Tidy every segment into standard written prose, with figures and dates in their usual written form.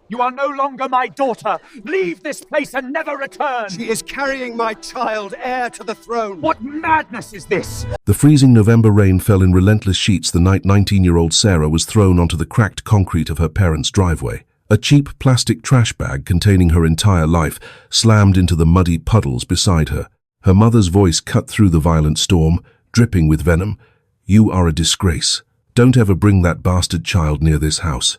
You are no longer my daughter. Leave this place and never return. She is carrying my child, heir to the throne. What madness is this? The freezing November rain fell in relentless sheets the night 19-year-old Sarah was thrown onto the cracked concrete of her parents' driveway. A cheap plastic trash bag containing her entire life slammed into the muddy puddles beside her. Her mother's voice cut through the violent storm, dripping with venom. "You are a disgrace. Don't ever bring that bastard child near this house."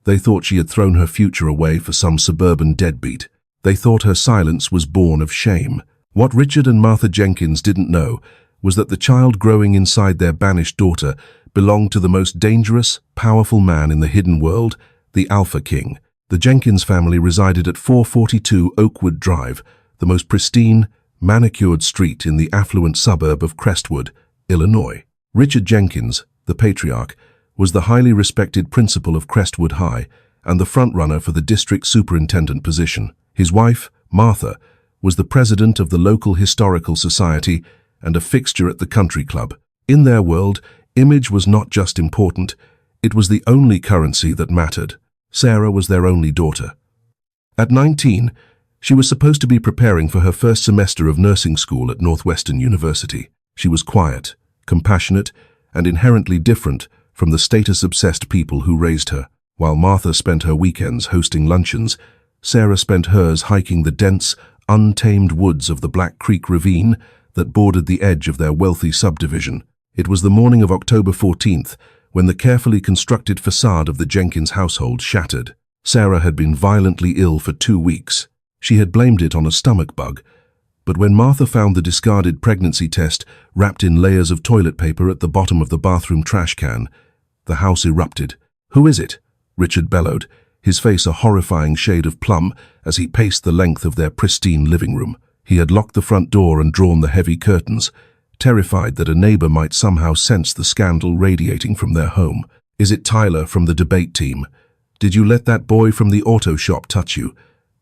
They thought she had thrown her future away for some suburban deadbeat. They thought her silence was born of shame. What Richard and Martha Jenkins didn't know was that the child growing inside their banished daughter belonged to the most dangerous, powerful man in the hidden world, the Alpha King. The Jenkins family resided at 442 Oakwood Drive, the most pristine, manicured street in the affluent suburb of Crestwood, Illinois. Richard Jenkins, the patriarch, was the highly respected principal of Crestwood High and the frontrunner for the district superintendent position. His wife, Martha, was the president of the local historical society and a fixture at the country club. In their world, image was not just important, it was the only currency that mattered. Sarah was their only daughter. At 19, she was supposed to be preparing for her first semester of nursing school at Northwestern University. She was quiet, compassionate, and inherently different from the status-obsessed people who raised her. While Martha spent her weekends hosting luncheons, Sarah spent hers hiking the dense, untamed woods of the Black Creek Ravine that bordered the edge of their wealthy subdivision. It was the morning of October 14th when the carefully constructed facade of the Jenkins household shattered. Sarah had been violently ill for 2 weeks. She had blamed it on a stomach bug, but when Martha found the discarded pregnancy test wrapped in layers of toilet paper at the bottom of the bathroom trash can, the house erupted. "Who is it?" Richard bellowed, his face a horrifying shade of plum as he paced the length of their pristine living room. He had locked the front door and drawn the heavy curtains, terrified that a neighbor might somehow sense the scandal radiating from their home. "Is it Tyler from the debate team? Did you let that boy from the auto shop touch you?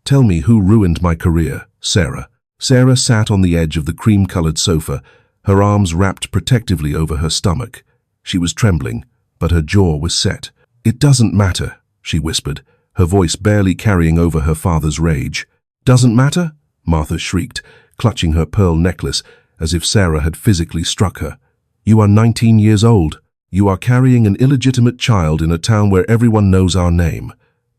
Tell me who ruined my career, Sarah." Sarah sat on the edge of the cream-colored sofa, her arms wrapped protectively over her stomach. She was trembling, but her jaw was set. "It doesn't matter," she whispered, her voice barely carrying over her father's rage. "Doesn't matter?" Martha shrieked, clutching her pearl necklace as if Sarah had physically struck her. "You are 19 years old. You are carrying an illegitimate child in a town where everyone knows our name.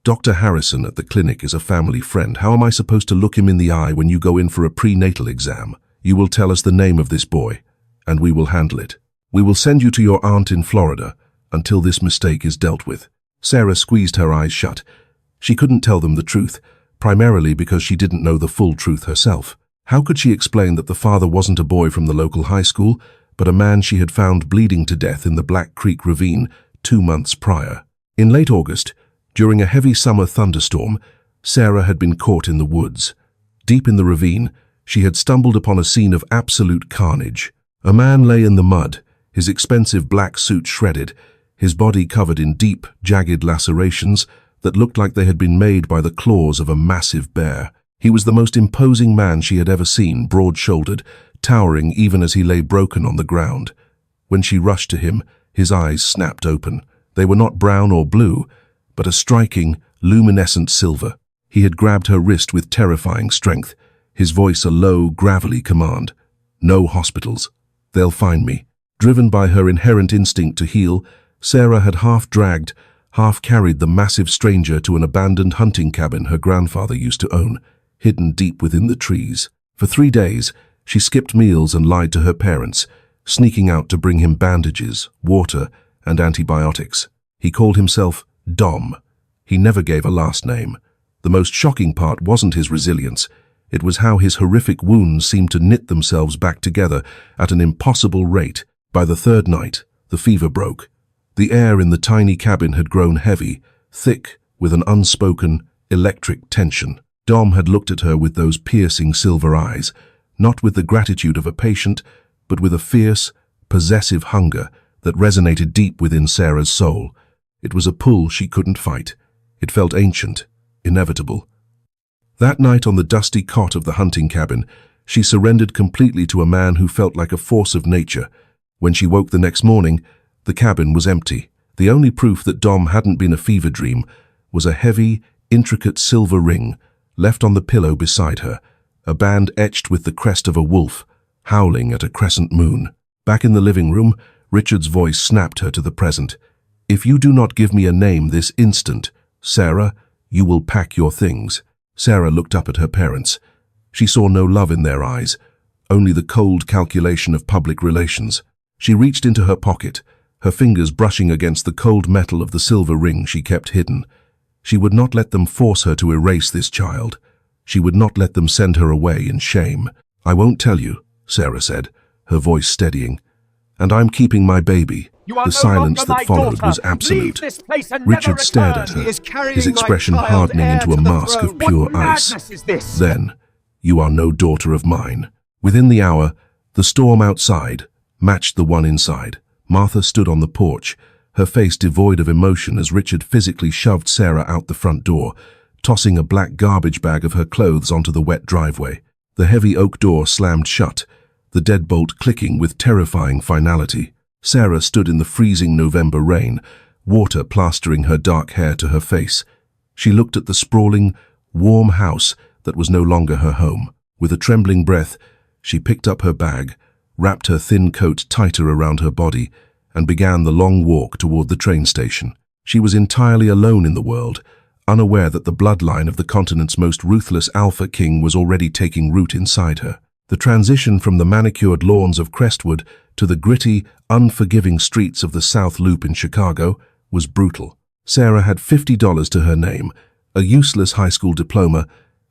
Dr. Harrison at the clinic is a family friend. How am I supposed to look him in the eye when you go in for a prenatal exam? You will tell us the name of this boy, and we will handle it. We will send you to your aunt in Florida until this mistake is dealt with." Sarah squeezed her eyes shut. She couldn't tell them the truth, primarily because she didn't know the full truth herself. How could she explain that the father wasn't a boy from the local high school, but a man she had found bleeding to death in the Black Creek Ravine 2 months prior? In late August, during a heavy summer thunderstorm, Sarah had been caught in the woods. Deep in the ravine, she had stumbled upon a scene of absolute carnage. A man lay in the mud, his expensive black suit shredded, his body covered in deep, jagged lacerations that looked like they had been made by the claws of a massive bear. He was the most imposing man she had ever seen, broad-shouldered, towering even as he lay broken on the ground. When she rushed to him, his eyes snapped open. They were not brown or blue, but a striking, luminescent silver. He had grabbed her wrist with terrifying strength, his voice a low, gravelly command. "No hospitals. They'll find me." Driven by her inherent instinct to heal, Sarah had half-dragged, half-carried the massive stranger to an abandoned hunting cabin her grandfather used to own, hidden deep within the trees. For 3 days, she skipped meals and lied to her parents, sneaking out to bring him bandages, water, and antibiotics. He called himself Dom. He never gave a last name. The most shocking part wasn't his resilience. It was how his horrific wounds seemed to knit themselves back together at an impossible rate. By the 3rd night, the fever broke. The air in the tiny cabin had grown heavy, thick, with an unspoken, electric tension. Dom had looked at her with those piercing silver eyes, not with the gratitude of a patient, but with a fierce, possessive hunger that resonated deep within Sarah's soul. It was a pull she couldn't fight. It felt ancient, inevitable. That night on the dusty cot of the hunting cabin, she surrendered completely to a man who felt like a force of nature. When she woke the next morning, the cabin was empty. The only proof that Dom hadn't been a fever dream was a heavy, intricate silver ring, left on the pillow beside her, a band etched with the crest of a wolf, howling at a crescent moon. Back in the living room, Richard's voice snapped her to the present. "If you do not give me a name this instant, Sarah, you will pack your things." Sarah looked up at her parents. She saw no love in their eyes, only the cold calculation of public relations. She reached into her pocket, her fingers brushing against the cold metal of the silver ring she kept hidden. She would not let them force her to erase this child. She would not let them send her away in shame. "I won't tell you," Sarah said, her voice steadying. "And I'm keeping my baby." The silence that followed was absolute. Richard stared at her, his expression hardening into a mask of pure ice. Then, "You are no daughter of mine." Within the hour, the storm outside matched the one inside. Martha stood on the porch, her face devoid of emotion as Richard physically shoved Sarah out the front door, tossing a black garbage bag of her clothes onto the wet driveway. The heavy oak door slammed shut, the deadbolt clicking with terrifying finality. Sarah stood in the freezing November rain, water plastering her dark hair to her face. She looked at the sprawling, warm house that was no longer her home. With a trembling breath, she picked up her bag, wrapped her thin coat tighter around her body, and began the long walk toward the train station. She was entirely alone in the world, unaware that the bloodline of the continent's most ruthless alpha king was already taking root inside her. The transition from the manicured lawns of Crestwood to the gritty, unforgiving streets of the South Loop in Chicago was brutal. Sarah had $50 to her name, a useless high school diploma,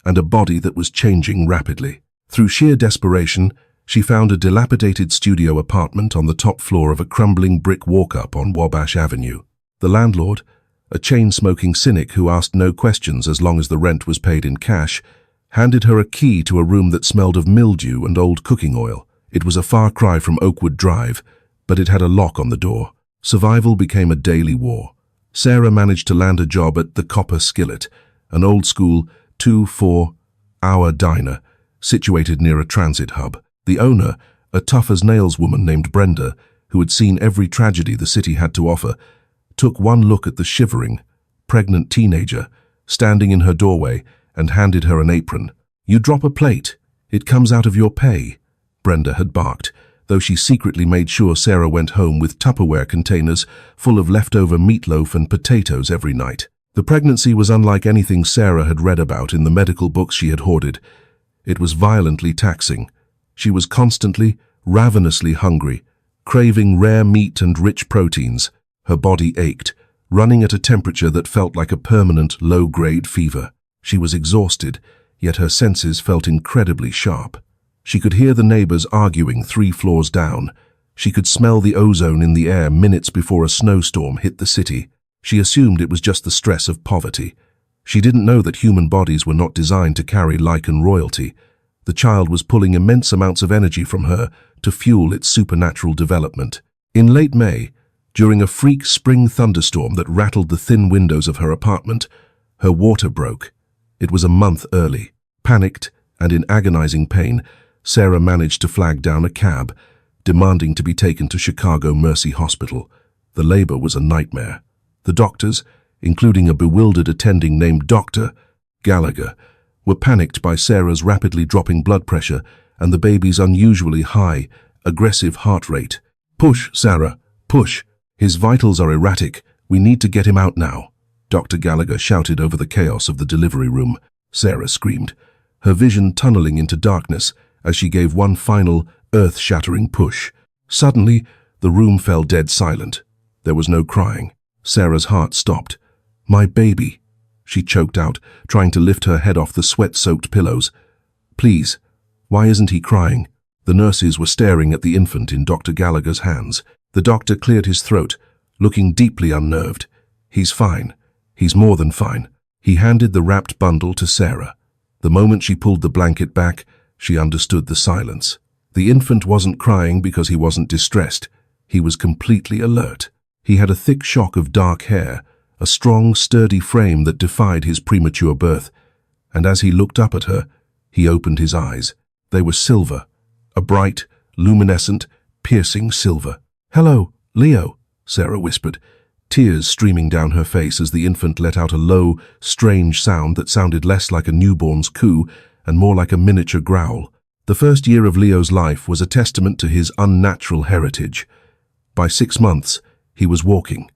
and a body that was changing rapidly. Through sheer desperation, she found a dilapidated studio apartment on the top floor of a crumbling brick walk-up on Wabash Avenue. The landlord, a chain-smoking cynic who asked no questions as long as the rent was paid in cash, handed her a key to a room that smelled of mildew and old cooking oil. It was a far cry from Oakwood Drive, but it had a lock on the door. Survival became a daily war. Sarah managed to land a job at the Copper Skillet, an old-school 2-4-hour diner situated near a transit hub. The owner, a tough-as-nails woman named Brenda, who had seen every tragedy the city had to offer, took one look at the shivering, pregnant teenager standing in her doorway and handed her an apron. "You drop a plate. It comes out of your pay," Brenda had barked, though she secretly made sure Sarah went home with Tupperware containers full of leftover meatloaf and potatoes every night. The pregnancy was unlike anything Sarah had read about in the medical books she had hoarded. It was violently taxing. She was constantly, ravenously hungry, craving rare meat and rich proteins. Her body ached, running at a temperature that felt like a permanent, low-grade fever. She was exhausted, yet her senses felt incredibly sharp. She could hear the neighbors arguing 3 floors down. She could smell the ozone in the air minutes before a snowstorm hit the city. She assumed it was just the stress of poverty. She didn't know that human bodies were not designed to carry lichen royalty. The child was pulling immense amounts of energy from her to fuel its supernatural development. In late May, during a freak spring thunderstorm that rattled the thin windows of her apartment, her water broke. It was a month early. Panicked and in agonizing pain, Sarah managed to flag down a cab, demanding to be taken to Chicago Mercy Hospital. The labor was a nightmare. The doctors, including a bewildered attending named Dr. Gallagher, were panicked by Sarah's rapidly dropping blood pressure and the baby's unusually high, aggressive heart rate. "Push, Sarah, push. His vitals are erratic. We need to get him out now," Dr. Gallagher shouted over the chaos of the delivery room. Sarah screamed, her vision tunneling into darkness as she gave one final, earth-shattering push. Suddenly, the room fell dead silent. There was no crying. Sarah's heart stopped. "My baby," she choked out, trying to lift her head off the sweat-soaked pillows. "Please, why isn't he crying?" The nurses were staring at the infant in Dr. Gallagher's hands. The doctor cleared his throat, looking deeply unnerved. "He's fine. He's more than fine." He handed the wrapped bundle to Sarah. The moment she pulled the blanket back, she understood the silence. The infant wasn't crying because he wasn't distressed. He was completely alert. He had a thick shock of dark hair, a strong, sturdy frame that defied his premature birth, and as he looked up at her, he opened his eyes. They were silver, a bright, luminescent, piercing silver. "Hello, Leo," Sarah whispered. tears streaming down her face as the infant let out a low, strange sound that sounded less like a newborn's coo and more like a miniature growl. The first year of Leo's life was a testament to his unnatural heritage. By 6 months, he was walking.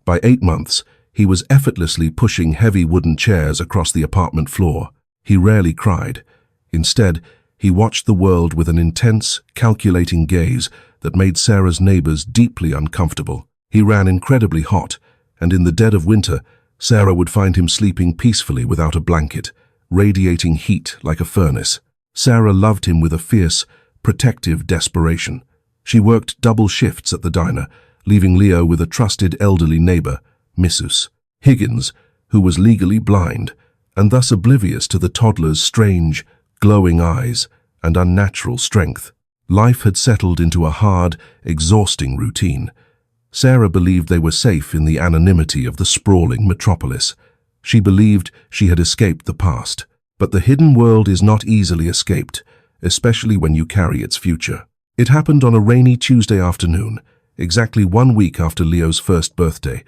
By 8 months, he was effortlessly pushing heavy wooden chairs across the apartment floor. He rarely cried. Instead, he watched the world with an intense, calculating gaze that made Sarah's neighbors deeply uncomfortable. He ran incredibly hot, and in the dead of winter, Sarah would find him sleeping peacefully without a blanket, radiating heat like a furnace. Sarah loved him with a fierce, protective desperation. She worked double shifts at the diner, leaving Leo with a trusted elderly neighbor, Mrs. Higgins, who was legally blind, and thus oblivious to the toddler's strange, glowing eyes and unnatural strength. Life had settled into a hard, exhausting routine. Sarah believed they were safe in the anonymity of the sprawling metropolis. She believed she had escaped the past. But the hidden world is not easily escaped, especially when you carry its future. It happened on a rainy Tuesday afternoon, exactly 1 week after Leo's first birthday.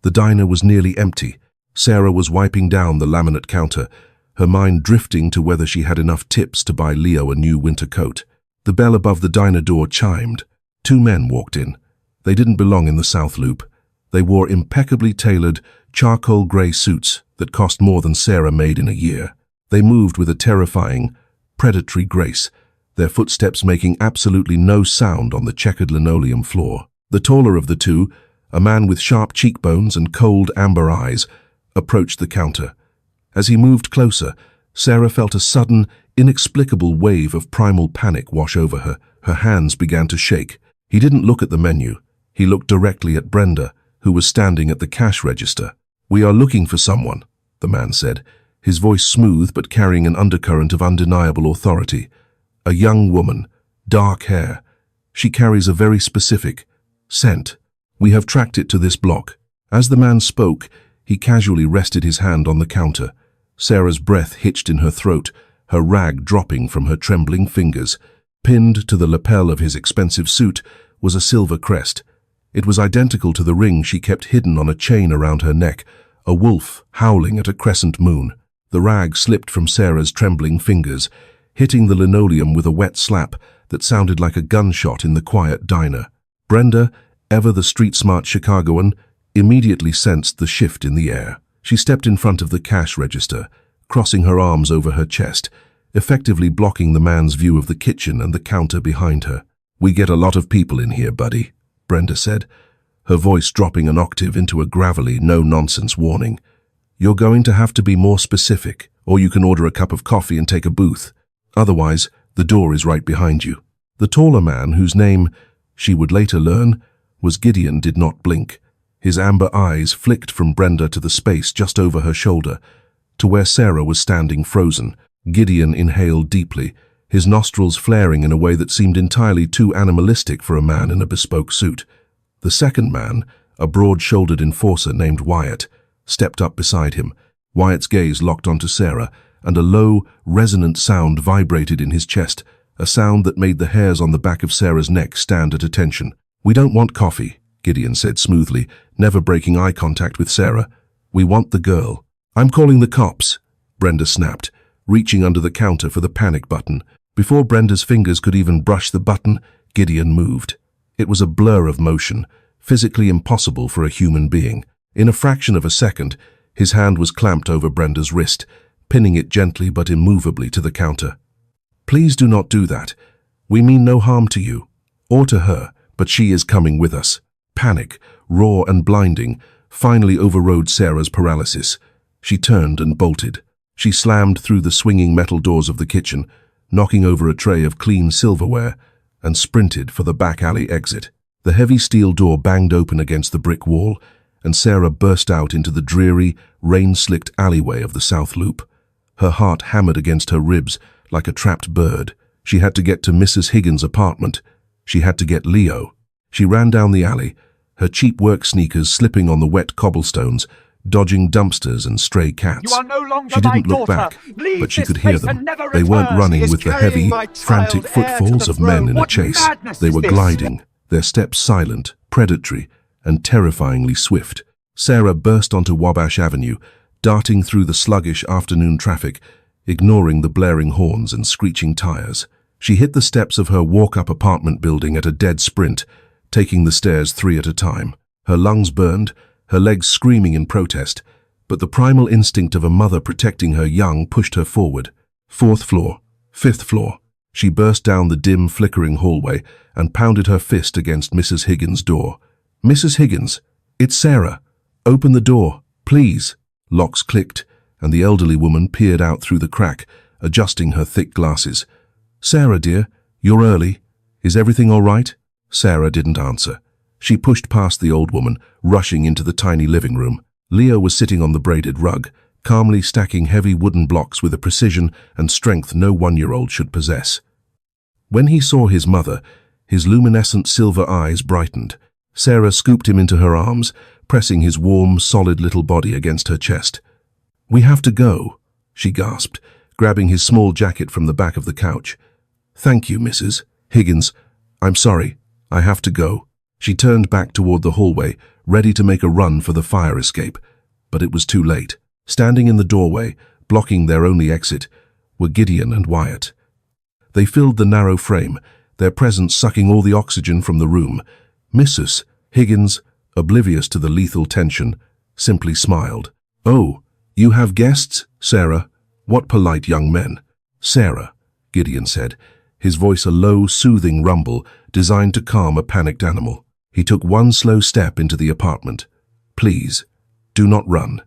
The diner was nearly empty. Sarah was wiping down the laminate counter, her mind drifting to whether she had enough tips to buy Leo a new winter coat. The bell above the diner door chimed. 2 men walked in. They didn't belong in the South Loop. They wore impeccably tailored, charcoal grey suits that cost more than Sarah made in a year. They moved with a terrifying, predatory grace, their footsteps making absolutely no sound on the checkered linoleum floor. The taller of the two, a man with sharp cheekbones and cold amber eyes, approached the counter. As he moved closer, Sarah felt a sudden, inexplicable wave of primal panic wash over her. Her hands began to shake. He didn't look at the menu. He looked directly at Brenda, who was standing at the cash register. "We are looking for someone," the man said, his voice smooth but carrying an undercurrent of undeniable authority. "A young woman, dark hair. She carries a very specific scent. We have tracked it to this block." As the man spoke, he casually rested his hand on the counter. Sarah's breath hitched in her throat, her rag dropping from her trembling fingers. Pinned to the lapel of his expensive suit was a silver crest. It was identical to the ring she kept hidden on a chain around her neck, a wolf howling at a crescent moon. The rag slipped from Sarah's trembling fingers, hitting the linoleum with a wet slap that sounded like a gunshot in the quiet diner. Brenda, ever the street-smart Chicagoan, immediately sensed the shift in the air. She stepped in front of the cash register, crossing her arms over her chest, effectively blocking the man's view of the kitchen and the counter behind her. "We get a lot of people in here, buddy," Brenda said, her voice dropping an octave into a gravelly, no-nonsense warning. "You're going to have to be more specific, or you can order a cup of coffee and take a booth. Otherwise, the door is right behind you." The taller man, whose name, she would later learn, was Gideon, did not blink. His amber eyes flicked from Brenda to the space just over her shoulder, to where Sarah was standing frozen. Gideon inhaled deeply, his nostrils flaring in a way that seemed entirely too animalistic for a man in a bespoke suit. The second man, a broad-shouldered enforcer named Wyatt, stepped up beside him. Wyatt's gaze locked onto Sarah, and a low, resonant sound vibrated in his chest, a sound that made the hairs on the back of Sarah's neck stand at attention. "We don't want coffee," Gideon said smoothly, never breaking eye contact with Sarah. "We want the girl." "I'm calling the cops," Brenda snapped, reaching under the counter for the panic button. Before Brenda's fingers could even brush the button, Gideon moved. It was a blur of motion, physically impossible for a human being. In a fraction of a second, his hand was clamped over Brenda's wrist, pinning it gently but immovably to the counter. "Please do not do that. We mean no harm to you, or to her, but she is coming with us." Panic, raw and blinding, finally overrode Sarah's paralysis. She turned and bolted. She slammed through the swinging metal doors of the kitchen, knocking over a tray of clean silverware, and sprinted for the back alley exit. The heavy steel door banged open against the brick wall, and Sarah burst out into the dreary, rain-slicked alleyway of the South Loop. Her heart hammered against her ribs like a trapped bird. She had to get to Mrs. Higgins' apartment. She had to get Leo. She ran down the alley, her cheap work sneakers slipping on the wet cobblestones, dodging dumpsters and stray cats. "You are no longer She didn't my look daughter. back, Leave but she this could hear place them. and never They weren't return." running He is with the carrying heavy, my child frantic heir to footfalls the of men in a What chase. madness They is were this? gliding, their steps silent, predatory, and terrifyingly swift. Sarah burst onto Wabash Avenue, darting through the sluggish afternoon traffic, ignoring the blaring horns and screeching tires. She hit the steps of her walk-up apartment building at a dead sprint, taking the stairs 3 at a time. Her lungs burned, her legs screaming in protest, but the primal instinct of a mother protecting her young pushed her forward. 4th floor, 5th floor. She burst down the dim, flickering hallway and pounded her fist against Mrs. Higgins' door. "Mrs. Higgins, it's Sarah. Open the door, please." Locks clicked, and the elderly woman peered out through the crack, adjusting her thick glasses. "Sarah, dear, you're early. Is everything all right?" Sarah didn't answer. She pushed past the old woman, rushing into the tiny living room. Leo was sitting on the braided rug, calmly stacking heavy wooden blocks with a precision and strength no 1-year-old should possess. When he saw his mother, his luminescent silver eyes brightened. Sarah scooped him into her arms, pressing his warm, solid little body against her chest. "We have to go," she gasped, grabbing his small jacket from the back of the couch. "Thank you, Mrs. Higgins. I'm sorry. I have to go." She turned back toward the hallway, ready to make a run for the fire escape, but it was too late. Standing in the doorway, blocking their only exit, were Gideon and Wyatt. They filled the narrow frame, their presence sucking all the oxygen from the room. Mrs. Higgins, oblivious to the lethal tension, simply smiled. "Oh, you have guests, Sarah? What polite young men." "Sarah," Gideon said, his voice a low, soothing rumble designed to calm a panicked animal. He took one slow step into the apartment. "Please, do not run.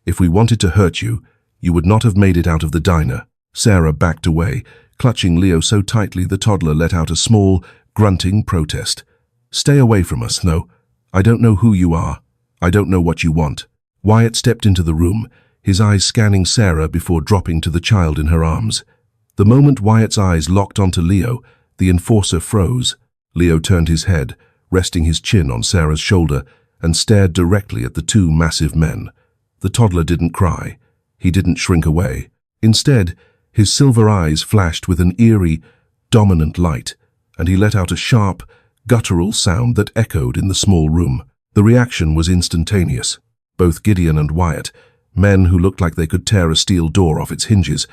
If we wanted to hurt you, you would not have made it out of the diner." Sarah backed away, clutching Leo so tightly the toddler let out a small, grunting protest. "Stay away from us, no. I don't know who you are. I don't know what you want." Wyatt stepped into the room, his eyes scanning Sarah before dropping to the child in her arms. The moment Wyatt's eyes locked onto Leo, the enforcer froze. Leo turned his head, resting his chin on Sarah's shoulder, and stared directly at the 2 massive men. The toddler didn't cry. He didn't shrink away. Instead, his silver eyes flashed with an eerie, dominant light, and he let out a sharp, guttural sound that echoed in the small room. The reaction was instantaneous. Both Gideon and Wyatt, men who looked like they could tear a steel door off its hinges,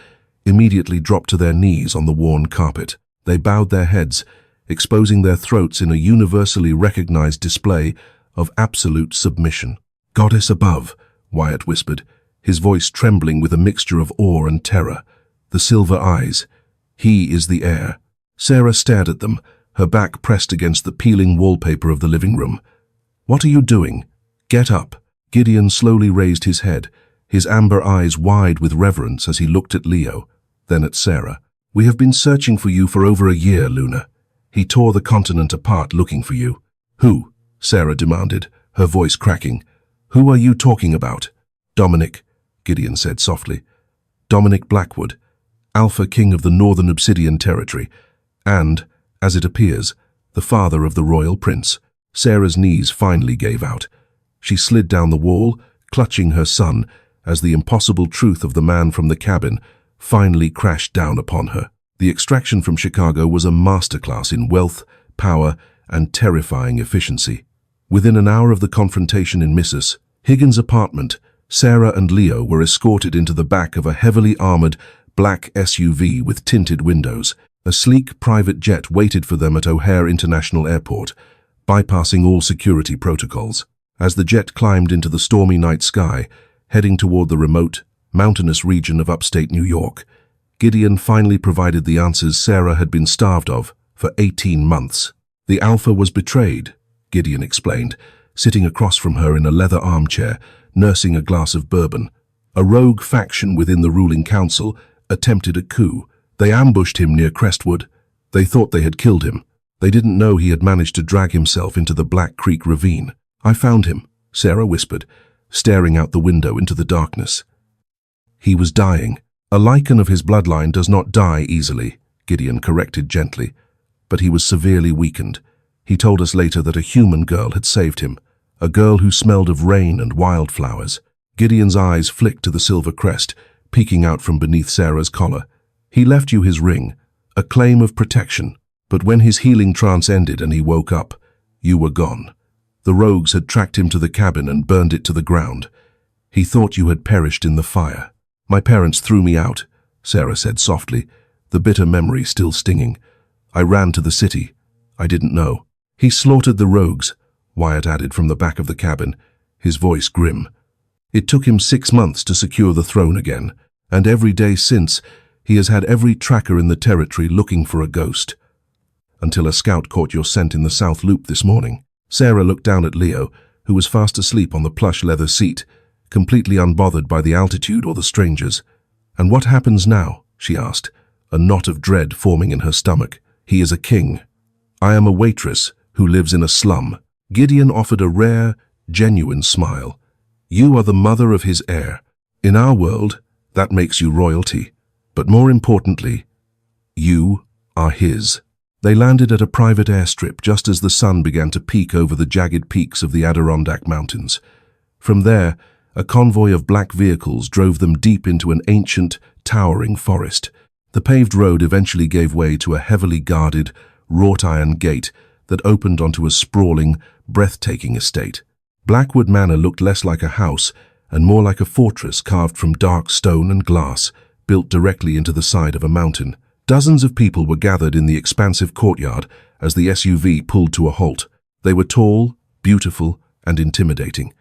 immediately dropped to their knees on the worn carpet. They bowed their heads, exposing their throats in a universally recognized display of absolute submission. "Goddess above," Wyatt whispered, his voice trembling with a mixture of awe and terror. "The silver eyes. He is the heir." Sarah stared at them, her back pressed against the peeling wallpaper of the living room. "What are you doing? Get up." Gideon slowly raised his head, his amber eyes wide with reverence as he looked at Leo, then at Sarah. "We have been searching for you for over a year, Luna. He tore the continent apart looking for you." "Who?" Sarah demanded, her voice cracking. "Who are you talking about?" "Dominic," Gideon said softly. "Dominic Blackwood, Alpha King of the Northern Obsidian Territory, and, as it appears, the father of the royal prince." Sarah's knees finally gave out. She slid down the wall, clutching her son, as the impossible truth of the man from the cabin finally crashed down upon her. The extraction from Chicago was a masterclass in wealth, power, and terrifying efficiency. Within an hour of the confrontation in Mrs. Higgins' apartment, Sarah and Leo were escorted into the back of a heavily armored black SUV with tinted windows. A sleek private jet waited for them at O'Hare International Airport, bypassing all security protocols. As the jet climbed into the stormy night sky, heading toward the remote, mountainous region of upstate New York, Gideon finally provided the answers Sarah had been starved of for 18 months. "The Alpha was betrayed," Gideon explained, sitting across from her in a leather armchair, nursing a glass of bourbon. "A rogue faction within the ruling council attempted a coup. They ambushed him near Crestwood. They thought they had killed him. They didn't know he had managed to drag himself into the Black Creek ravine. I found him," Sarah whispered, staring out the window into the darkness. "He was dying. A lichen of his bloodline does not die easily," Gideon corrected gently, "but he was severely weakened. He told us later that a human girl had saved him, a girl who smelled of rain and wildflowers." Gideon's eyes flicked to the silver crest, peeking out from beneath Sarah's collar. "He left you his ring, a claim of protection, but when his healing trance ended and he woke up, you were gone. The rogues had tracked him to the cabin and burned it to the ground. He thought you had perished in the fire. My parents threw me out, Sarah said softly, the bitter memory still stinging. I ran to the city. I didn't know. He slaughtered the rogues, Wyatt added from the back of the cabin, his voice grim. It took him 6 months to secure the throne again, and every day since, he has had every tracker in the territory looking for a ghost. Until a scout caught your scent in the South Loop this morning. Sarah looked down at Leo, who was fast asleep on the plush leather seat, completely unbothered by the altitude or the strangers. And what happens now? She asked, a knot of dread forming in her stomach. He is a king. I am a waitress who lives in a slum. Gideon offered a rare, genuine smile. You are the mother of his heir. In our world, that makes you royalty. But more importantly, you are his. They landed at a private airstrip just as the sun began to peek over the jagged peaks of the Adirondack Mountains. From there, a convoy of black vehicles drove them deep into an ancient, towering forest. The paved road eventually gave way to a heavily guarded, wrought-iron gate that opened onto a sprawling, breathtaking estate. Blackwood Manor looked less like a house and more like a fortress carved from dark stone and glass, built directly into the side of a mountain. Dozens of people were gathered in the expansive courtyard as the SUV pulled to a halt. They were tall, beautiful, and intimidating,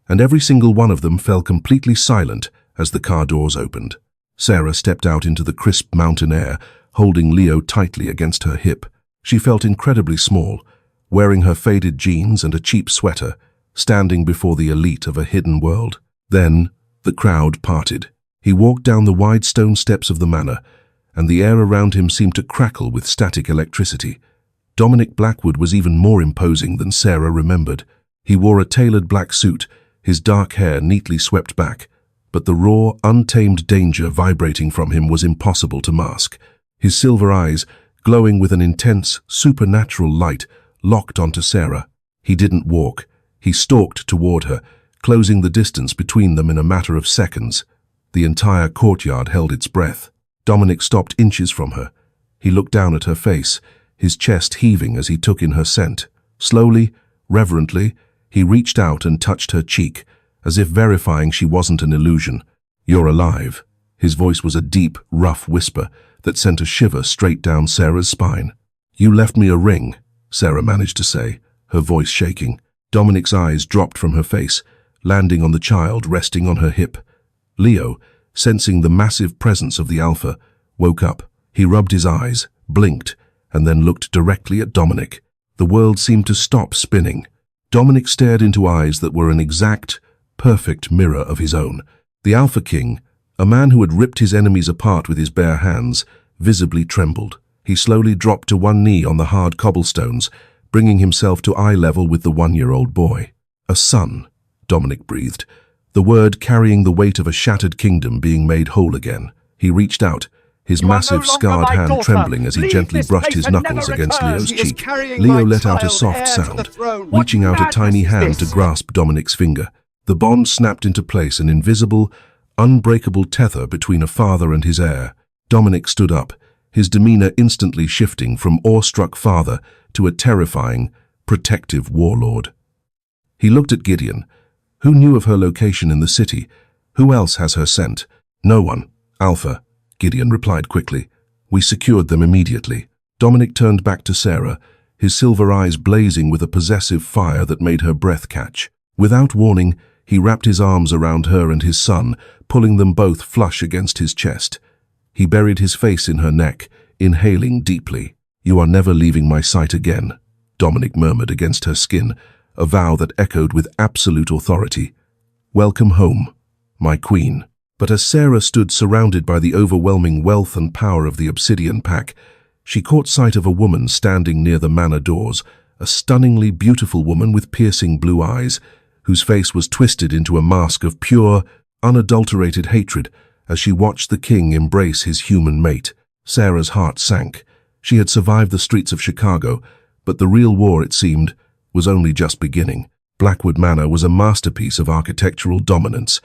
and every single one of them fell completely silent as the car doors opened. Sarah stepped out into the crisp mountain air, holding Leo tightly against her hip. She felt incredibly small, wearing her faded jeans and a cheap sweater, standing before the elite of a hidden world. Then, the crowd parted. He walked down the wide stone steps of the manor, and the air around him seemed to crackle with static electricity. Dominic Blackwood was even more imposing than Sarah remembered. He wore a tailored black suit, his dark hair neatly swept back, but the raw, untamed danger vibrating from him was impossible to mask. His silver eyes, glowing with an intense, supernatural light, locked onto Sarah. He didn't walk. He stalked toward her, closing the distance between them in a matter of seconds. The entire courtyard held its breath. Dominic stopped inches from her. He looked down at her face, his chest heaving as he took in her scent. Slowly, reverently, he reached out and touched her cheek, as if verifying she wasn't an illusion. You're alive. His voice was a deep, rough whisper that sent a shiver straight down Sarah's spine. You left me a ring, Sarah managed to say, her voice shaking. Dominic's eyes dropped from her face, landing on the child resting on her hip. Leo, sensing the massive presence of the alpha, woke up. He rubbed his eyes, blinked, and then looked directly at Dominic. The world seemed to stop spinning. Dominic stared into eyes that were an exact, perfect mirror of his own. The Alpha King, a man who had ripped his enemies apart with his bare hands, visibly trembled. He slowly dropped to one knee on the hard cobblestones, bringing himself to eye level with the 1-year-old boy. A son, Dominic breathed, the word carrying the weight of a shattered kingdom being made whole again. He reached out, his massive scarred hand trembling as he gently brushed his knuckles against Leo's cheek. Leo let out a soft sound, reaching out a tiny hand to grasp Dominic's finger. The bond snapped into place, an invisible, unbreakable tether between a father and his heir. Dominic stood up, his demeanor instantly shifting from awestruck father to a terrifying, protective warlord. He looked at Gideon. Who knew of her location in the city? Who else has her scent? No one. Alpha, Gideon replied quickly. We secured them immediately. Dominic turned back to Sarah, his silver eyes blazing with a possessive fire that made her breath catch. Without warning, he wrapped his arms around her and his son, pulling them both flush against his chest. He buried his face in her neck, inhaling deeply. You are never leaving my sight again, Dominic murmured against her skin, a vow that echoed with absolute authority. Welcome home, my queen. But as Sarah stood surrounded by the overwhelming wealth and power of the Obsidian Pack, she caught sight of a woman standing near the manor doors, a stunningly beautiful woman with piercing blue eyes, whose face was twisted into a mask of pure, unadulterated hatred as she watched the king embrace his human mate. Sarah's heart sank. She had survived the streets of Chicago, but the real war, it seemed, was only just beginning. Blackwood Manor was a masterpiece of architectural dominance,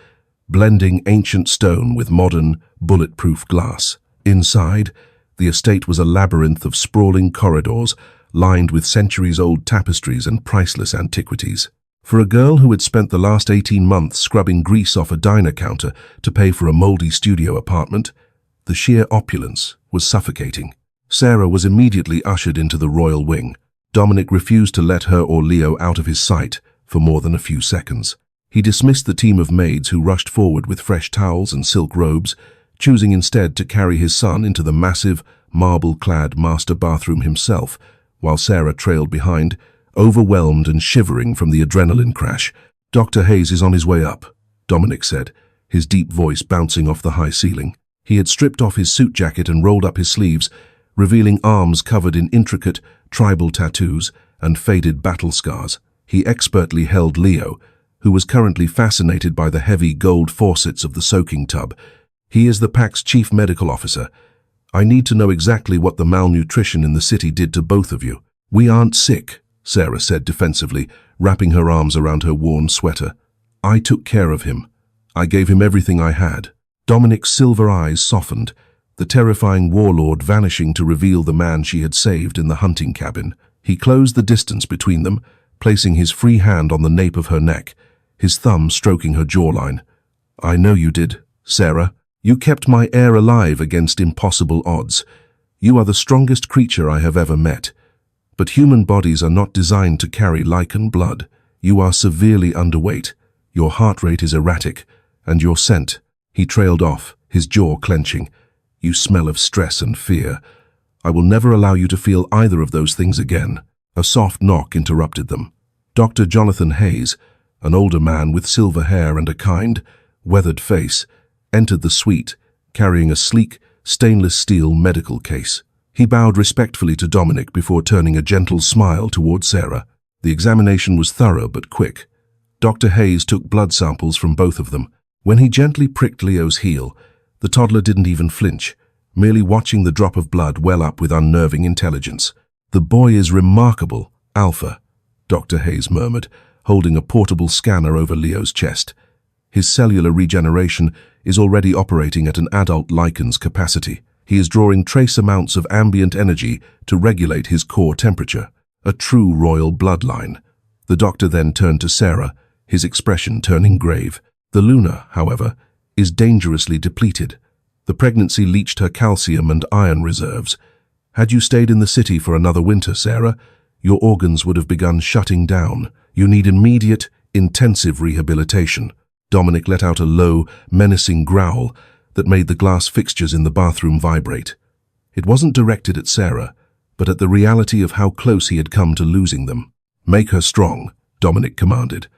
blending ancient stone with modern, bulletproof glass. Inside, the estate was a labyrinth of sprawling corridors lined with centuries-old tapestries and priceless antiquities. For a girl who had spent the last 18 months scrubbing grease off a diner counter to pay for a moldy studio apartment, the sheer opulence was suffocating. Sarah was immediately ushered into the royal wing. Dominic refused to let her or Leo out of his sight for more than a few seconds. He dismissed the team of maids who rushed forward with fresh towels and silk robes, choosing instead to carry his son into the massive, marble-clad master bathroom himself, while Sarah trailed behind, overwhelmed and shivering from the adrenaline crash. "Dr. Hayes is on his way up," Dominic said, his deep voice bouncing off the high ceiling. He had stripped off his suit jacket and rolled up his sleeves, revealing arms covered in intricate, tribal tattoos and faded battle scars. He expertly held Leo, who was currently fascinated by the heavy gold faucets of the soaking tub. "He is the pack's chief medical officer. I need to know exactly what the malnutrition in the city did to both of you." "We aren't sick," Sarah said defensively, wrapping her arms around her worn sweater. "I took care of him. I gave him everything I had." Dominic's silver eyes softened, the terrifying warlord vanishing to reveal the man she had saved in the hunting cabin. He closed the distance between them, placing his free hand on the nape of her neck, his thumb stroking her jawline. "I know you did, Sarah. You kept my heir alive against impossible odds. You are the strongest creature I have ever met. But human bodies are not designed to carry lichen blood. You are severely underweight, your heart rate is erratic, and your scent—" He trailed off, his jaw clenching. "You smell of stress and fear. I will never allow you to feel either of those things again." A soft knock interrupted them. Dr. Jonathan Hayes, an older man with silver hair and a kind, weathered face, entered the suite, carrying a sleek, stainless steel medical case. He bowed respectfully to Dominic before turning a gentle smile toward Sarah. The examination was thorough but quick. Dr. Hayes took blood samples from both of them. When he gently pricked Leo's heel, the toddler didn't even flinch, merely watching the drop of blood well up with unnerving intelligence. "The boy is remarkable, Alpha," Dr. Hayes murmured, holding a portable scanner over Leo's chest. "His cellular regeneration is already operating at an adult lichen's capacity. He is drawing trace amounts of ambient energy to regulate his core temperature. A true royal bloodline." The doctor then turned to Sarah, his expression turning grave. "The Luna, however, is dangerously depleted. The pregnancy leached her calcium and iron reserves. Had you stayed in the city for another winter, Sarah, your organs would have begun shutting down. You need immediate, intensive rehabilitation." Dominic let out a low, menacing growl that made the glass fixtures in the bathroom vibrate. It wasn't directed at Sarah, but at the reality of how close he had come to losing them. "Make her strong," Dominic commanded.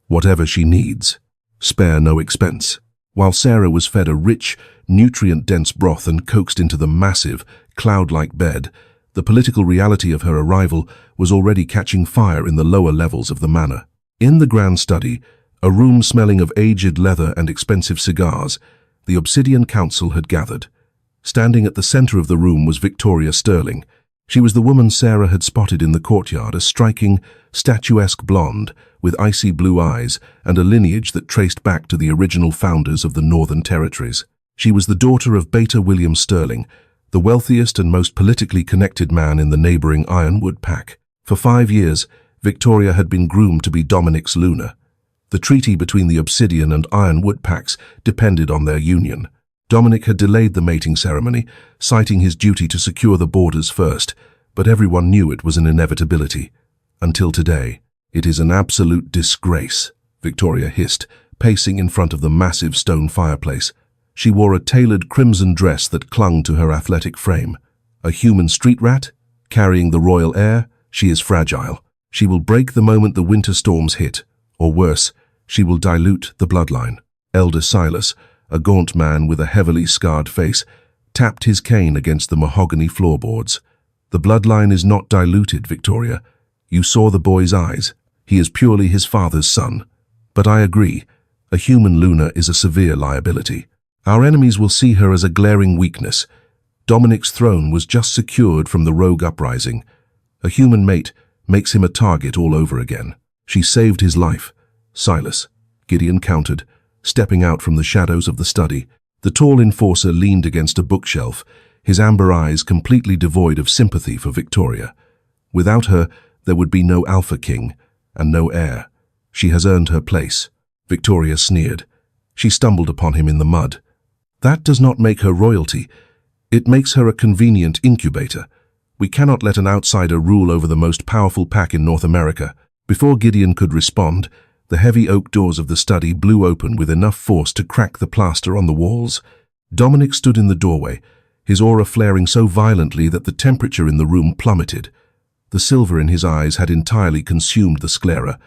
"Whatever she needs. Spare no expense." While Sarah was fed a rich, nutrient-dense broth and coaxed into the massive, cloud-like bed, the political reality of her arrival was already catching fire in the lower levels of the manor. In the grand study, a room smelling of aged leather and expensive cigars, the Obsidian Council had gathered. Standing at the center of the room was Victoria Sterling. She was the woman Sarah had spotted in the courtyard, a striking, statuesque blonde with icy blue eyes and a lineage that traced back to the original founders of the Northern Territories. She was the daughter of Beta William Sterling, the wealthiest and most politically connected man in the neighboring Ironwood pack. For 5 years, Victoria had been groomed to be Dominic's Luna. The treaty between the Obsidian and Ironwood packs depended on their union. Dominic had delayed the mating ceremony, citing his duty to secure the borders first, but everyone knew it was an inevitability. Until today. "It is an absolute disgrace," Victoria hissed, pacing in front of the massive stone fireplace. She wore a tailored crimson dress that clung to her athletic frame. A human street rat? Carrying the royal heir? She is fragile. She will break the moment the winter storms hit. Or worse, she will dilute the bloodline. Elder Silas, a gaunt man with a heavily scarred face, tapped his cane against the mahogany floorboards. "The bloodline is not diluted, Victoria. You saw the boy's eyes. He is purely his father's son. But I agree, a human Luna is a severe liability. Our enemies will see her as a glaring weakness. Dominic's throne was just secured from the rogue uprising. A human mate makes him a target all over again. She saved his life." "Silas," Gideon countered, stepping out from the shadows of the study. The tall enforcer leaned against a bookshelf, his amber eyes completely devoid of sympathy for Victoria. Without her, there would be no Alpha King and no heir. She has earned her place. Victoria sneered. She stumbled upon him in the mud. That does not make her royalty. It makes her a convenient incubator. We cannot let an outsider rule over the most powerful pack in North America. Before Gideon could respond, the heavy oak doors of the study blew open with enough force to crack the plaster on the walls. Dominic stood in the doorway, his aura flaring so violently that the temperature in the room plummeted. The silver in his eyes had entirely consumed the sclera,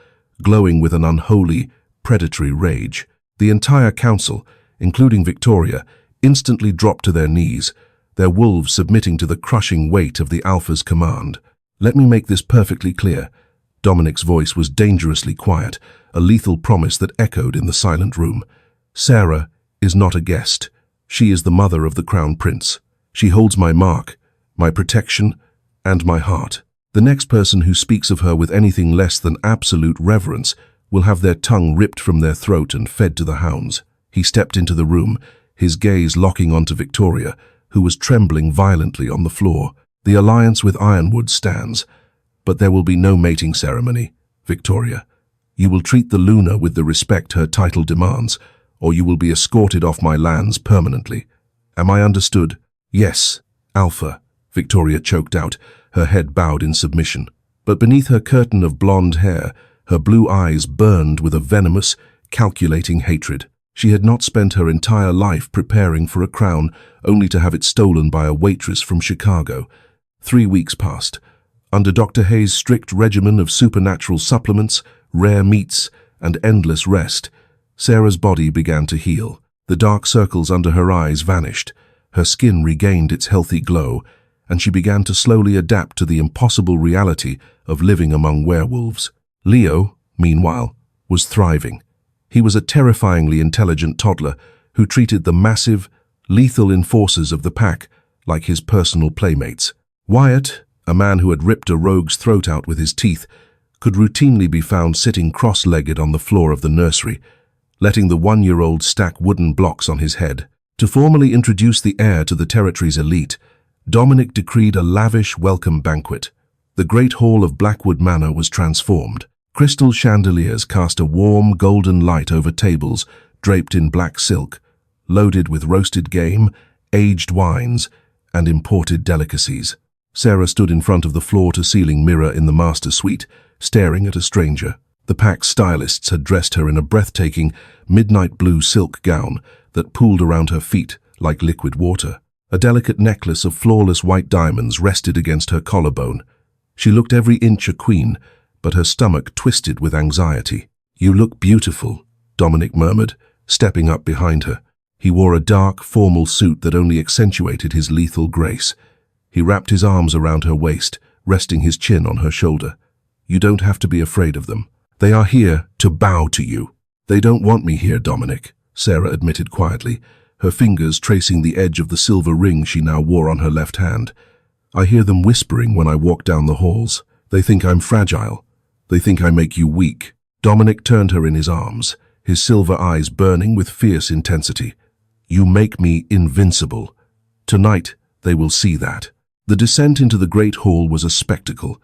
glowing with an unholy, predatory rage. The entire council, including Victoria, instantly dropped to their knees, their wolves submitting to the crushing weight of the Alpha's command. Let me make this perfectly clear. Dominic's voice was dangerously quiet, a lethal promise that echoed in the silent room. Sarah is not a guest. She is the mother of the Crown Prince. She holds my mark, my protection, and my heart. The next person who speaks of her with anything less than absolute reverence will have their tongue ripped from their throat and fed to the hounds. He stepped into the room, his gaze locking onto Victoria, who was trembling violently on the floor. The alliance with Ironwood stands, but there will be no mating ceremony. Victoria, you will treat the Luna with the respect her title demands, or you will be escorted off my lands permanently. Am I understood? Yes, Alpha, Victoria choked out, her head bowed in submission. But beneath her curtain of blonde hair, her blue eyes burned with a venomous, calculating hatred. She had not spent her entire life preparing for a crown, only to have it stolen by a waitress from Chicago. 3 weeks passed. Under Dr. Hayes' strict regimen of supernatural supplements, rare meats, and endless rest, Sarah's body began to heal. The dark circles under her eyes vanished, her skin regained its healthy glow, and she began to slowly adapt to the impossible reality of living among werewolves. Leo, meanwhile, was thriving. He was a terrifyingly intelligent toddler who treated the massive, lethal enforcers of the pack like his personal playmates. Wyatt, a man who had ripped a rogue's throat out with his teeth, could routinely be found sitting cross-legged on the floor of the nursery, letting the 1-year-old stack wooden blocks on his head. To formally introduce the heir to the territory's elite, Dominic decreed a lavish welcome banquet. The great hall of Blackwood Manor was transformed. Crystal chandeliers cast a warm, golden light over tables draped in black silk, loaded with roasted game, aged wines, and imported delicacies. Sarah stood in front of the floor-to-ceiling mirror in the master suite, staring at a stranger. The pack's stylists had dressed her in a breathtaking, midnight blue silk gown that pooled around her feet like liquid water. A delicate necklace of flawless white diamonds rested against her collarbone. She looked every inch a queen, but her stomach twisted with anxiety. "You look beautiful," Dominic murmured, stepping up behind her. He wore a dark, formal suit that only accentuated his lethal grace. He wrapped his arms around her waist, resting his chin on her shoulder. "You don't have to be afraid of them. They are here to bow to you." "They don't want me here, Dominic," Sarah admitted quietly, her fingers tracing the edge of the silver ring she now wore on her left hand. "I hear them whispering when I walk down the halls. They think I'm fragile. They think I make you weak." Dominic turned her in his arms, his silver eyes burning with fierce intensity. "You make me invincible. Tonight, they will see that." The descent into the great hall was a spectacle.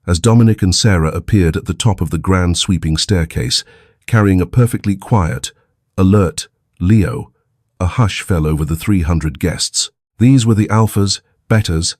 As Dominic and Sarah appeared at the top of the grand sweeping staircase, carrying a perfectly quiet, alert Leo, a hush fell over the 300 guests. These were the alphas, betas,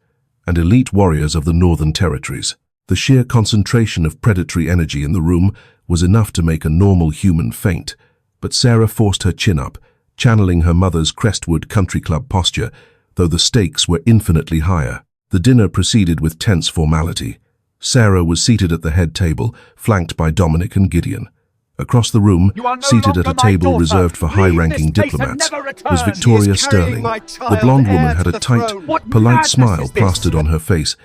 and elite warriors of the Northern Territories. The sheer concentration of predatory energy in the room was enough to make a normal human faint, but Sarah forced her chin up, channeling her mother's Crestwood Country Club posture, though the stakes were infinitely higher. The dinner proceeded with tense formality. Sarah was seated at the head table, flanked by Dominic and Gideon. Across the room, seated at a table reserved for high-ranking diplomats, was Victoria Sterling. The blonde woman had a tight, polite smile plastered on her face,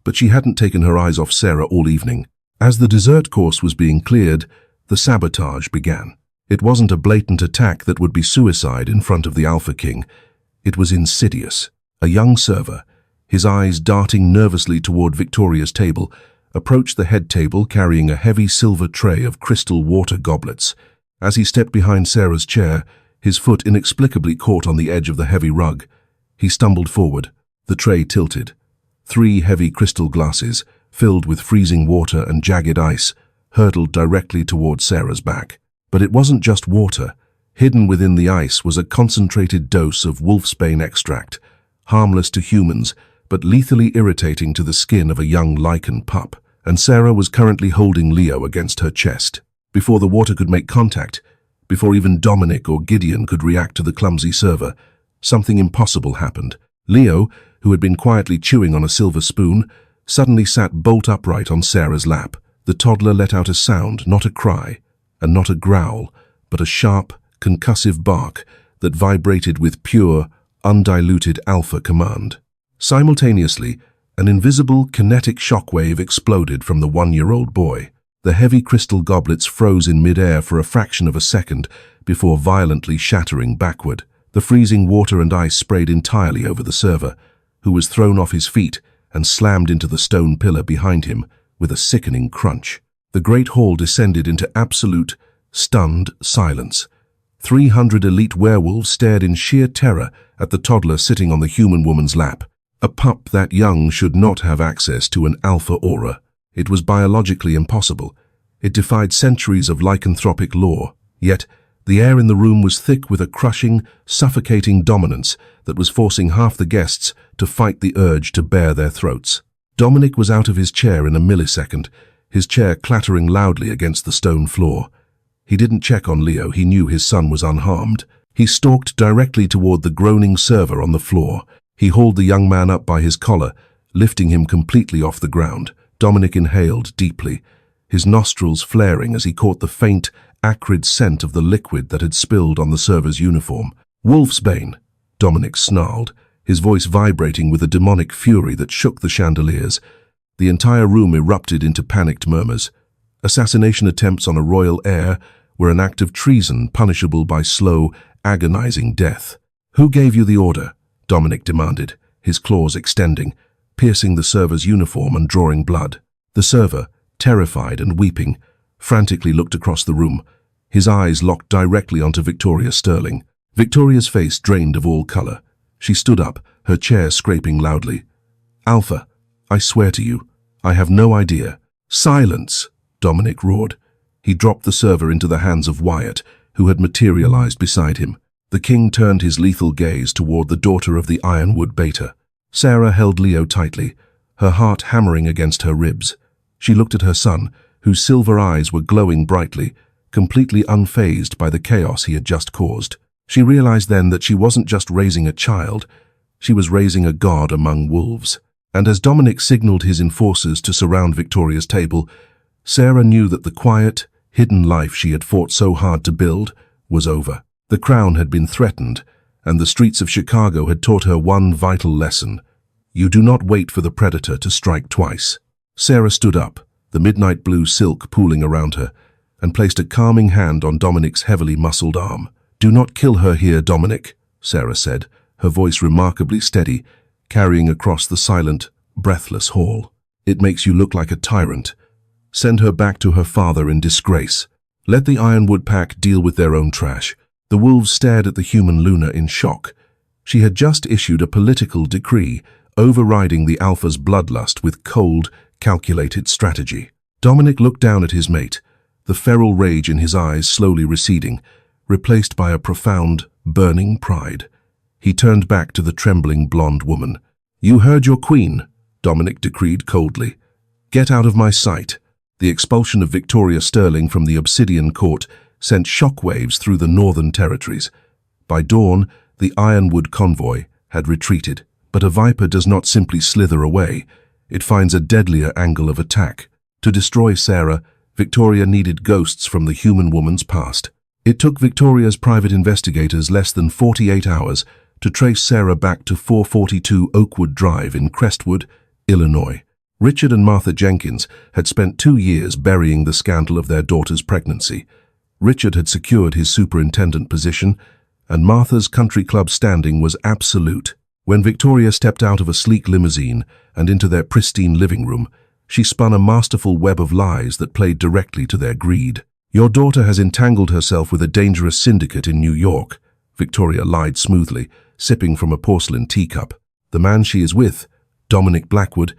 but she hadn't taken her eyes off Sarah all evening. As the dessert course was being cleared, the sabotage began. It wasn't a blatant attack that would be suicide in front of the Alpha King. It was insidious. A young server, his eyes darting nervously toward Victoria's table, approached the head table carrying a heavy silver tray of crystal water goblets. As he stepped behind Sarah's chair, his foot inexplicably caught on the edge of the heavy rug. He stumbled forward. The tray tilted. 3 heavy crystal glasses, filled with freezing water and jagged ice, hurtled directly towards Sarah's back. But it wasn't just water. Hidden within the ice was a concentrated dose of wolfsbane extract, harmless to humans, but lethally irritating to the skin of a young lichen pup. And Sarah was currently holding Leo against her chest. Before the water could make contact, before even Dominic or Gideon could react to the clumsy server, something impossible happened. Leo, who had been quietly chewing on a silver spoon, suddenly sat bolt upright on Sarah's lap. The toddler let out a sound, not a cry, and not a growl, but a sharp, concussive bark that vibrated with pure, undiluted alpha command. Simultaneously, an invisible kinetic shockwave exploded from the 1-year-old boy. The heavy crystal goblets froze in midair for a fraction of a second before violently shattering backward. The freezing water and ice sprayed entirely over the server, who was thrown off his feet and slammed into the stone pillar behind him with a sickening crunch. The great hall descended into absolute, stunned silence. 300 elite werewolves stared in sheer terror at the toddler sitting on the human woman's lap. A pup that young should not have access to an alpha aura. It was biologically impossible. It defied centuries of lycanthropic law. Yet, the air in the room was thick with a crushing, suffocating dominance that was forcing half the guests to fight the urge to bare their throats. Dominic was out of his chair in a millisecond, his chair clattering loudly against the stone floor. He didn't check on Leo. He knew his son was unharmed. He stalked directly toward the groaning server on the floor. He hauled the young man up by his collar, lifting him completely off the ground. Dominic inhaled deeply, his nostrils flaring as he caught the faint, acrid scent of the liquid that had spilled on the server's uniform. "Wolfsbane," Dominic snarled, his voice vibrating with a demonic fury that shook the chandeliers. The entire room erupted into panicked murmurs. Assassination attempts on a royal heir were an act of treason punishable by slow, agonizing death. "Who gave you the order?" Dominic demanded, his claws extending, piercing the server's uniform and drawing blood. The server, terrified and weeping, frantically looked across the room, his eyes locked directly onto Victoria Sterling. Victoria's face drained of all color. She stood up, her chair scraping loudly. "Alpha, I swear to you, I have no idea." "Silence!" Dominic roared. He dropped the server into the hands of Wyatt, who had materialized beside him. The king turned his lethal gaze toward the daughter of the Ironwood Beta. Sarah held Leo tightly, her heart hammering against her ribs. She looked at her son, whose silver eyes were glowing brightly, completely unfazed by the chaos he had just caused. She realized then that she wasn't just raising a child, she was raising a god among wolves. And as Dominic signaled his enforcers to surround Victoria's table, Sarah knew that the quiet, hidden life she had fought so hard to build was over. The crown had been threatened, and the streets of Chicago had taught her one vital lesson. You do not wait for the predator to strike twice. Sarah stood up, the midnight blue silk pooling around her, and placed a calming hand on Dominic's heavily muscled arm. "Do not kill her here, Dominic," Sarah said, her voice remarkably steady, carrying across the silent, breathless hall. "It makes you look like a tyrant. Send her back to her father in disgrace. Let the Ironwood Pack deal with their own trash." The wolves stared at the human Luna in shock. She had just issued a political decree, overriding the Alpha's bloodlust with cold, calculated strategy. Dominic looked down at his mate, the feral rage in his eyes slowly receding, replaced by a profound, burning pride. He turned back to the trembling blonde woman. "You heard your queen," Dominic decreed coldly. "Get out of my sight." The expulsion of Victoria Sterling from the Obsidian Court sent shockwaves through the northern territories. By dawn, the Ironwood convoy had retreated. But a viper does not simply slither away. It finds a deadlier angle of attack. To destroy Sarah, Victoria needed ghosts from the human woman's past. It took Victoria's private investigators less than 48 hours to trace Sarah back to 442 Oakwood Drive in Crestwood, Illinois. Richard and Martha Jenkins had spent 2 years burying the scandal of their daughter's pregnancy. Richard had secured his superintendent position, and Martha's country club standing was absolute. When Victoria stepped out of a sleek limousine and into their pristine living room, she spun a masterful web of lies that played directly to their greed. "Your daughter has entangled herself with a dangerous syndicate in New York," Victoria lied smoothly, sipping from a porcelain teacup. "The man she is with, Dominic Blackwood,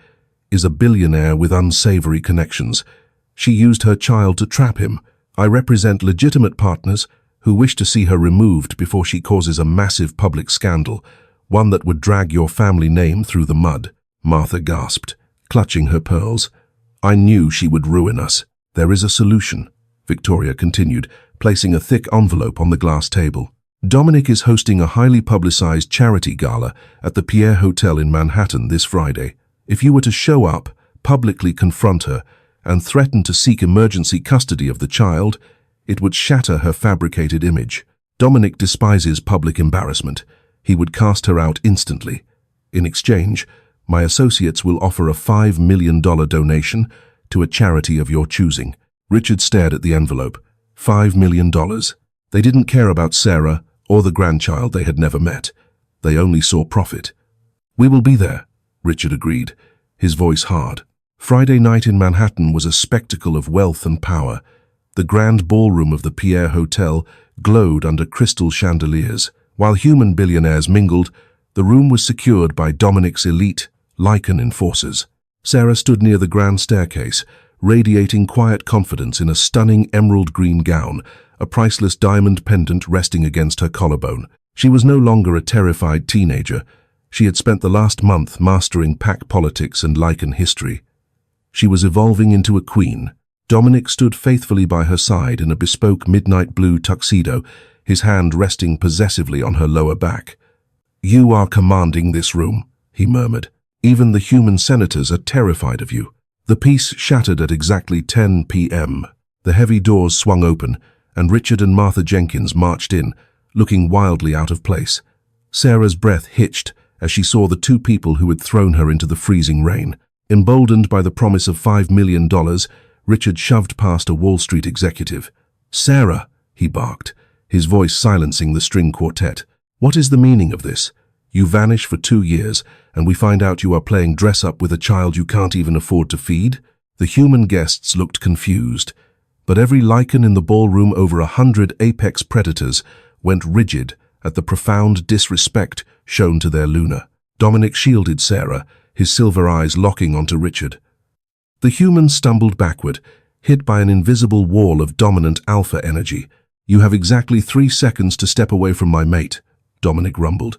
is a billionaire with unsavory connections. She used her child to trap him. I represent legitimate partners who wish to see her removed before she causes a massive public scandal, one that would drag your family name through the mud." Martha gasped, clutching her pearls. "I knew she would ruin us." "There is a solution," Victoria continued, placing a thick envelope on the glass table. "Dominic is hosting a highly publicized charity gala at the Pierre Hotel in Manhattan this Friday. If you were to show up, publicly confront her, and threaten to seek emergency custody of the child, it would shatter her fabricated image. Dominic despises public embarrassment. He would cast her out instantly. In exchange, my associates will offer a $5 million donation to a charity of your choosing." Richard stared at the envelope. $5 million. They didn't care about Sarah or the grandchild they had never met. They only saw profit. "We will be there," Richard agreed, his voice hard. Friday night in Manhattan was a spectacle of wealth and power. The grand ballroom of the Pierre Hotel glowed under crystal chandeliers. While human billionaires mingled, the room was secured by Dominic's elite Lycan enforcers. Sarah stood near the grand staircase, radiating quiet confidence in a stunning emerald green gown, a priceless diamond pendant resting against her collarbone. She was no longer a terrified teenager. She had spent the last month mastering pack politics and Lycan history. She was evolving into a queen. Dominic stood faithfully by her side in a bespoke midnight blue tuxedo, his hand resting possessively on her lower back. "You are commanding this room," he murmured. "Even the human senators are terrified of you." The piece shattered at exactly 10 p.m. The heavy doors swung open, and Richard and Martha Jenkins marched in, looking wildly out of place. Sarah's breath hitched as she saw the two people who had thrown her into the freezing rain. Emboldened by the promise of $5 million, Richard shoved past a Wall Street executive. "Sarah," he barked, his voice silencing the string quartet. "What is the meaning of this? You vanish for 2 years, and we find out you are playing dress-up with a child you can't even afford to feed?" The human guests looked confused, but every Lycan in the ballroom, over 100 apex predators, went rigid at the profound disrespect shown to their Luna. Dominic shielded Sarah, his silver eyes locking onto Richard. The human stumbled backward, hit by an invisible wall of dominant alpha energy. "You have exactly 3 seconds to step away from my mate," Dominic rumbled,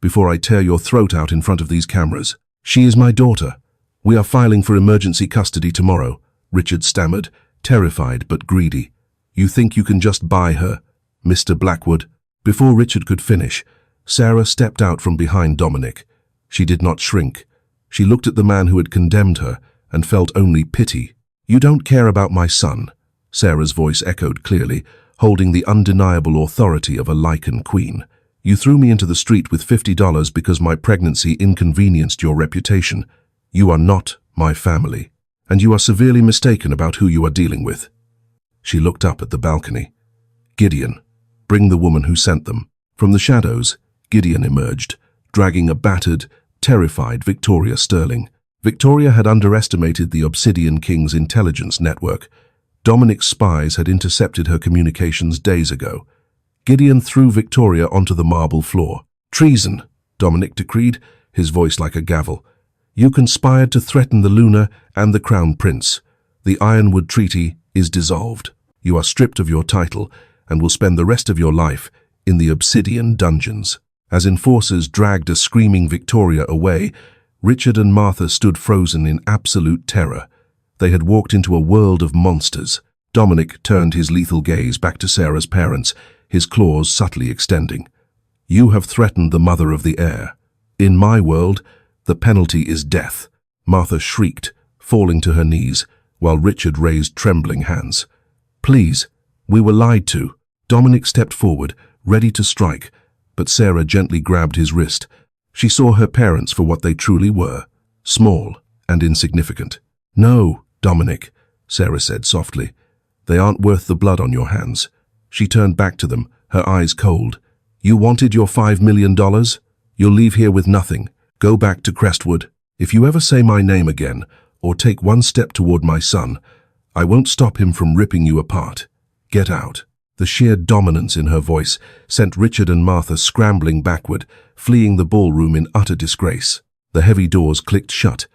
"before I tear your throat out in front of these cameras." "She is my daughter. We are filing for emergency custody tomorrow," Richard stammered, terrified but greedy. "You think you can just buy her, Mr. Blackwood?" Before Richard could finish, Sarah stepped out from behind Dominic. She did not shrink. She looked at the man who had condemned her and felt only pity. "You don't care about my son," Sarah's voice echoed clearly, holding the undeniable authority of a Lycan queen. "You threw me into the street with $50 because my pregnancy inconvenienced your reputation. You are not my family, and you are severely mistaken about who you are dealing with." She looked up at the balcony. "Gideon, bring the woman who sent them." From the shadows, Gideon emerged, dragging a battered, terrified Victoria Sterling. Victoria had underestimated the Obsidian King's intelligence network. Dominic's spies had intercepted her communications days ago. Gideon threw Victoria onto the marble floor. "Treason," Dominic decreed, his voice like a gavel. "You conspired to threaten the Luna and the Crown Prince. The Ironwood Treaty is dissolved. You are stripped of your title and will spend the rest of your life in the Obsidian dungeons." As enforcers dragged a screaming Victoria away, Richard and Martha stood frozen in absolute terror. They had walked into a world of monsters. Dominic turned his lethal gaze back to Sarah's parents, his claws subtly extending. "You have threatened the mother of the heir. In my world, the penalty is death." Martha shrieked, falling to her knees, while Richard raised trembling hands. "Please, we were lied to." Dominic stepped forward, ready to strike, but Sarah gently grabbed his wrist. She saw her parents for what they truly were, small and insignificant. "No, Dominic," Sarah said softly. "They aren't worth the blood on your hands." She turned back to them, her eyes cold. "You wanted your $5 million? You'll leave here with nothing. Go back to Crestwood. If you ever say my name again, or take one step toward my son, I won't stop him from ripping you apart. Get out." The sheer dominance in her voice sent Richard and Martha scrambling backward, fleeing the ballroom in utter disgrace. The heavy doors clicked shut.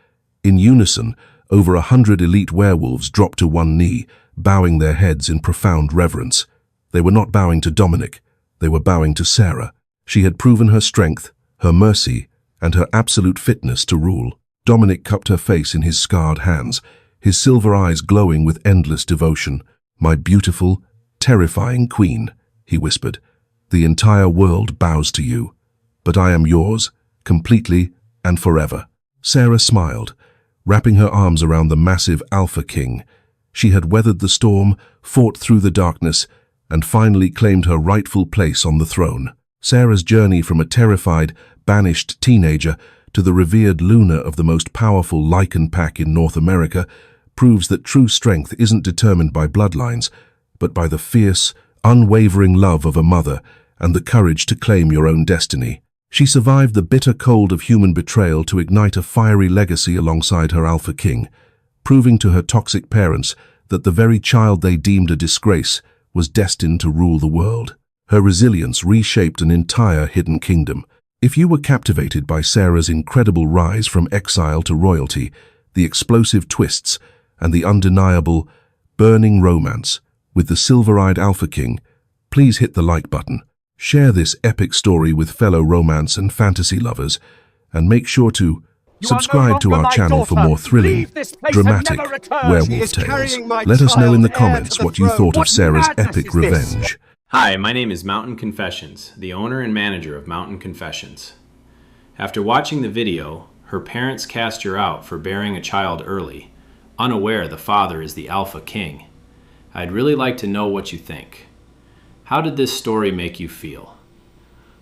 In unison, over 100 elite werewolves dropped to one knee, bowing their heads in profound reverence. They were not bowing to Dominic, they were bowing to Sarah. She had proven her strength, her mercy, and her absolute fitness to rule. Dominic cupped her face in his scarred hands, his silver eyes glowing with endless devotion. "My beautiful, terrifying queen," he whispered. "The entire world bows to you. But I am yours, completely and forever." Sarah smiled, wrapping her arms around the massive Alpha King. She had weathered the storm, fought through the darkness, and finally claimed her rightful place on the throne. Sarah's journey from a terrified, banished teenager to the revered Luna of the most powerful Lycan pack in North America proves that true strength isn't determined by bloodlines, but by the fierce, unwavering love of a mother and the courage to claim your own destiny. She survived the bitter cold of human betrayal to ignite a fiery legacy alongside her Alpha King, proving to her toxic parents that the very child they deemed a disgrace was destined to rule the world. Her resilience reshaped an entire hidden kingdom. If you were captivated by Sarah's incredible rise from exile to royalty, the explosive twists, and the undeniable, burning romance with the silver-eyed Alpha King, please hit the like button. Share this epic story with fellow romance and fantasy lovers, and make sure to subscribe to our channel for more thrilling, dramatic werewolf tales. Let us know in the comments what you thought of Sarah's epic revenge. Hi, my name is Mountain Confessions, the owner and manager of Mountain Confessions. After watching the video, her parents cast her out for bearing a child early, unaware the father is the Alpha King. I'd really like to know what you think. How did this story make you feel?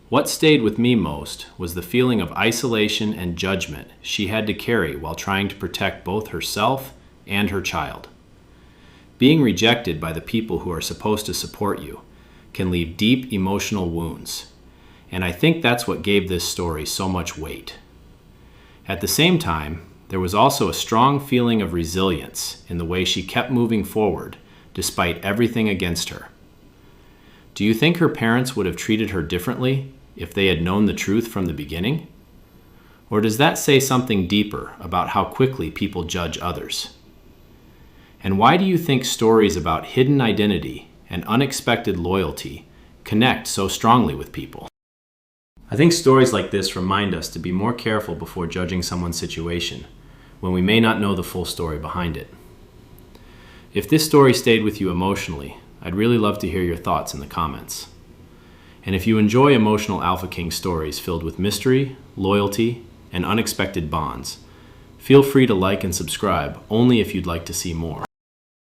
What stayed with me most was the feeling of isolation and judgment she had to carry while trying to protect both herself and her child. Being rejected by the people who are supposed to support you can leave deep emotional wounds, and I think that's what gave this story so much weight. At the same time, there was also a strong feeling of resilience in the way she kept moving forward despite everything against her. Do you think her parents would have treated her differently if they had known the truth from the beginning? Or does that say something deeper about how quickly people judge others? And why do you think stories about hidden identity and unexpected loyalty connect so strongly with people? I think stories like this remind us to be more careful before judging someone's situation, when we may not know the full story behind it. If this story stayed with you emotionally, I'd really love to hear your thoughts in the comments. And if you enjoy emotional Alpha King stories filled with mystery, loyalty, and unexpected bonds, feel free to like and subscribe only if you'd like to see more.